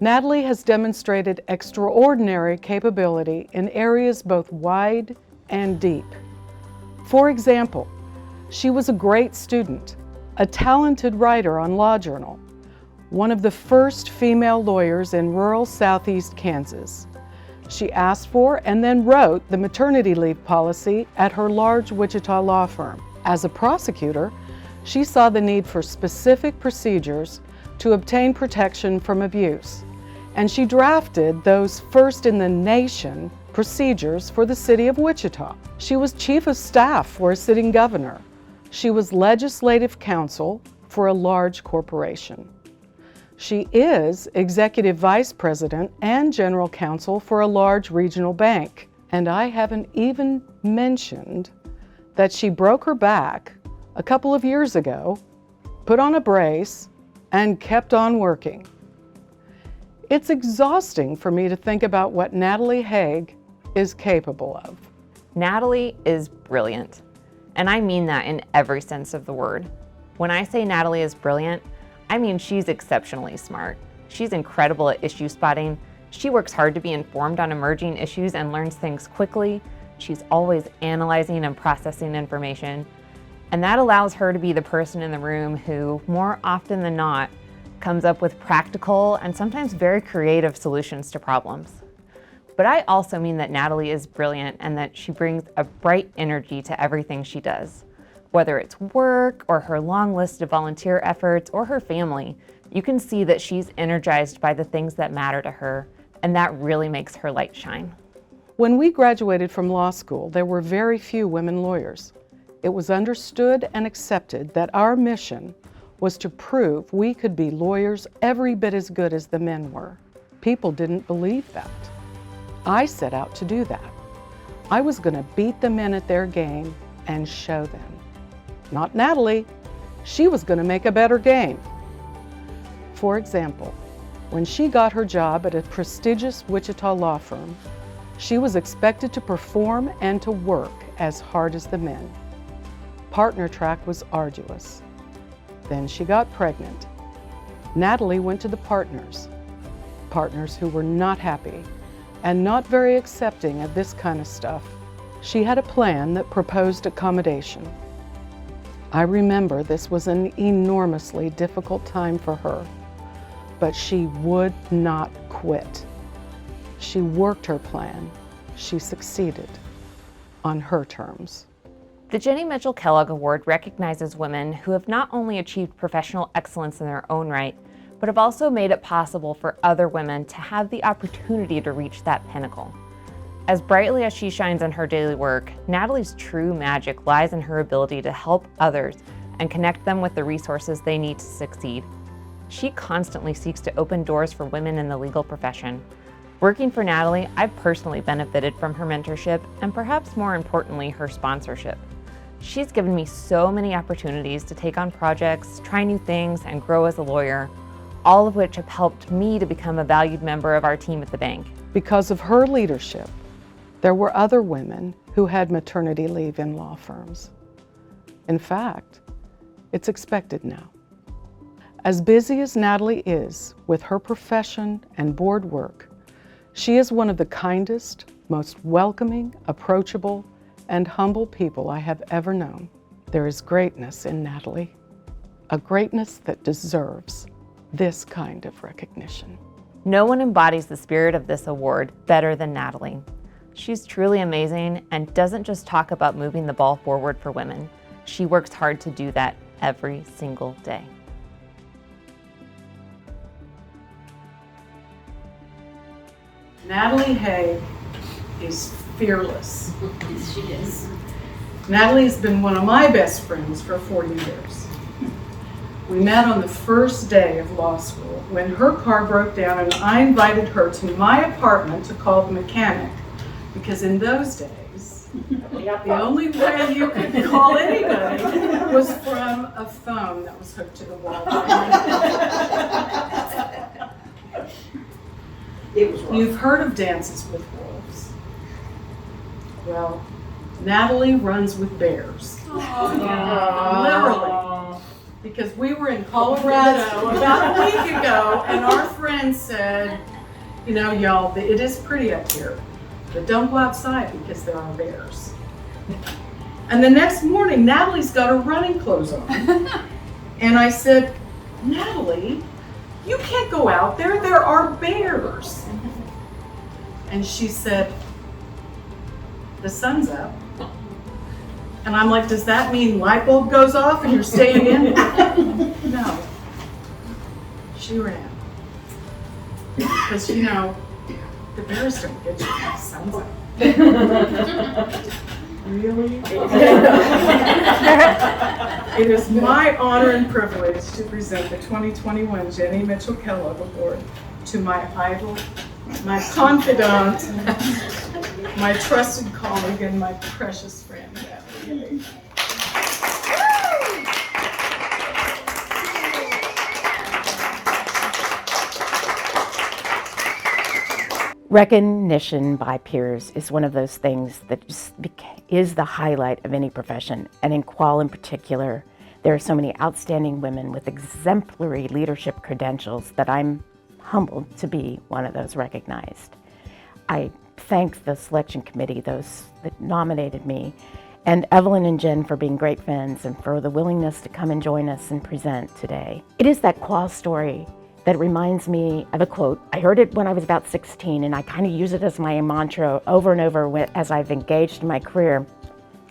Natalie has demonstrated extraordinary capability in areas both wide and deep. For example, she was a great student, a talented writer on Law Journal, one of the first female lawyers in rural southeast Kansas. She asked for and then wrote the maternity leave policy at her large Wichita law firm. As a prosecutor, she saw the need for specific procedures to obtain protection from abuse, and she drafted those first-in-the-nation procedures for the city of Wichita. She was chief of staff for a sitting governor. She was legislative counsel for a large corporation. She is executive vice president and general counsel for a large regional bank. And I haven't even mentioned that she broke her back a couple of years ago, put on a brace, and kept on working. It's exhausting for me to think about what Natalie Haig is capable of. Natalie is brilliant, and I mean that in every sense of the word. When I say Natalie is brilliant, I mean she's exceptionally smart. She's incredible at issue spotting. She works hard to be informed on emerging issues and learns things quickly. She's always analyzing and processing information. And that allows her to be the person in the room who, more often than not, comes up with practical and sometimes very creative solutions to problems. But I also mean that Natalie is brilliant and that she brings a bright energy to everything she does. Whether it's work or her long list of volunteer efforts or her family, you can see that she's energized by the things that matter to her, and that really makes her light shine. When we graduated from law school, there were very few women lawyers. It was understood and accepted that our mission was to prove we could be lawyers every bit as good as the men were. People didn't believe that. I set out to do that. I was going to beat the men at their game and show them. Not Natalie. She was going to make a better game. For example, when she got her job at a prestigious Wichita law firm, she was expected to perform and to work as hard as the men. Partner track was arduous. Then she got pregnant. Natalie went to the partners who were not happy and not very accepting of this kind of stuff. She had a plan that proposed accommodation. I remember this was an enormously difficult time for her, but she would not quit. She worked her plan. She succeeded on her terms. The Jennie Kellogg Award recognizes women who have not only achieved professional excellence in their own right, but have also made it possible for other women to have the opportunity to reach that pinnacle. As brightly as she shines in her daily work, Natalie's true magic lies in her ability to help others and connect them with the resources they need to succeed. She constantly seeks to open doors for women in the legal profession. Working for Natalie, I've personally benefited from her mentorship and perhaps more importantly, her sponsorship. She's given me so many opportunities to take on projects, try new things, and grow as a lawyer, all of which have helped me to become a valued member of our team at the bank. Because of her leadership, there were other women who had maternity leave in law firms. In fact, it's expected now. As busy as Natalie is with her profession and board work, she is one of the kindest, most welcoming, approachable, and humble people I have ever known. There is greatness in Natalie, a greatness that deserves this kind of recognition. No one embodies the spirit of this award better than Natalie. She's truly amazing and doesn't just talk about moving the ball forward for women. She works hard to do that every single day. Natalie Haig is fearless. Yes, she is. Natalie's been one of my best friends for 40 years. We met on the first day of law school when her car broke down and I invited her to my apartment to call the mechanic, because in those days, the only way you could call anybody was from a phone that was hooked to the wall. It was rough. You've heard of Dances with Wolves. Well, Natalie runs with bears. Oh, Literally. because we were in Colorado about a week ago, and our friend said, you know, y'all, it is pretty up here, but don't go outside because there are bears. And the next morning, Natalie's got her running clothes on. And I said, Natalie, you can't go out there. There are bears. And she said, the sun's up. And I'm like, does that mean light bulb goes off and you're staying in? No. She ran. Because, you know, the bears don't get you when the sun's up. Really? It is my honor and privilege to present the 2021 Jennie Mitchell Kellogg Award to my idol, my confidant, my trusted colleague, and my precious friend, Natalie. Recognition by peers is one of those things that just is the highlight of any profession, and in Qual in particular, there are so many outstanding women with exemplary leadership credentials that I'm humbled to be one of those recognized. I thank the selection committee, those that nominated me, and Evelyn and Jen for being great friends and for the willingness to come and join us and present today. It is that Qual story that reminds me of a quote. I heard it when I was about 16, and I kind of use it as my mantra over and over as I've engaged in my career.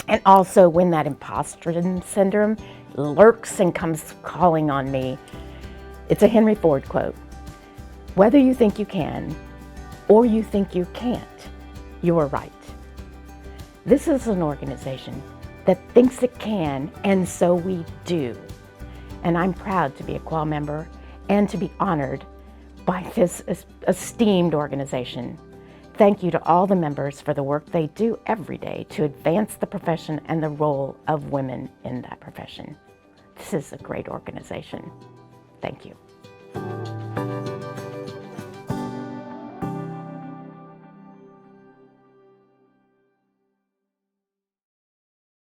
And also when that imposter syndrome lurks and comes calling on me. It's a Henry Ford quote. Whether you think you can or you think you can't, you are right. This is an organization that thinks it can, and so we do. And I'm proud to be a Qual member and to be honored by this esteemed organization. Thank you to all the members for the work they do every day to advance the profession and the role of women in that profession. This is a great organization. Thank you.